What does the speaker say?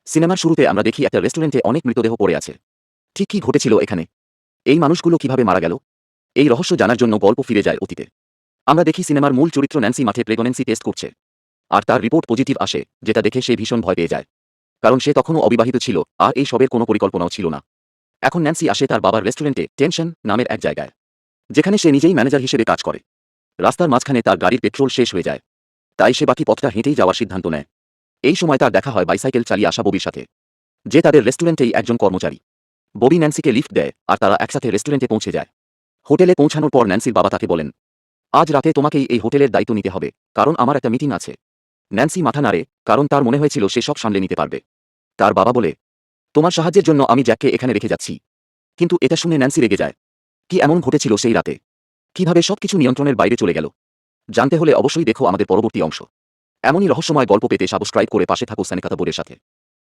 সিনেমার শুরুতে আমরা দেখি একটা রেস্টুরেন্টে অনেক মৃতদেহ পড়ে আছে। ঠিক কি ঘটেছিল এখানে? এই মানুষগুলো কিভাবে মারা গেল? এই রহস্য জানার জন্য গল্প ফিরে যায় অতীতে। আমরা দেখি সিনেমার মূল চরিত্র ন্যান্সি মাঠে প্রেগন্যান্সি টেস্ট করছে। আর তার রিপোর্ট পজিটিভ আসে, যেটা দেখে সে ভীষণ ভয় পেয়ে যায়। কারণ সে তখনও অবিবাহিত ছিল আর এই সবের কোনো পরিকল্পনাও ছিল না। এখন ন্যান্সি আসে তার বাবার রেস্টুরেন্টে টেনশন নামের এক জায়গায়, যেখানে সে নিজেই ম্যানেজার হিসেবে কাজ করে। রাস্তার মাঝখানে তার গাড়ির পেট্রোল শেষ হয়ে যায়, তাই সে বাকি পথটা হেঁটেই যাওয়ার সিদ্ধান্ত নেয়। এই সময় তার দেখা হয় বাইসাইকেল চালিয়ে আসা ববির সাথে, যে তাদের রেস্টুরেন্টেই একজন কর্মচারী। ববি ন্যান্সিকে লিফট দেয় আর তারা একসাথে রেস্টুরেন্টে পৌঁছে যায়। হোটেলে পৌঁছানোর পর ন্যান্সির বাবা তাকে বলেন, আজ রাতে তোমাকেই এই হোটেলের দায়িত্ব নিতে হবে, কারণ আমার একটা মিটিং আছে। ন্যান্সি মাথা নাড়ে, কারণ তার মনে হয়েছিল সে সব সামলে নিতে পারবে। তার বাবা বলে, তোমার সাহায্যের জন্য আমি জ্যাককে এখানে রেখে যাচ্ছি। কিন্তু এটা শুনে ন্যান্সি রেগে যায়। কি এমন ঘটেছিল সেই রাতে? কিভাবে সবকিছু নিয়ন্ত্রণের বাইরে চলে গেল? জানতে হলে অবশ্যই দেখো আমাদের পরবর্তী অংশ। এমনই রহস্যময় গল্প পেতে সাবস্ক্রাইব করে পাশে থাকো সানেকাতা বোর্ডের সাথে।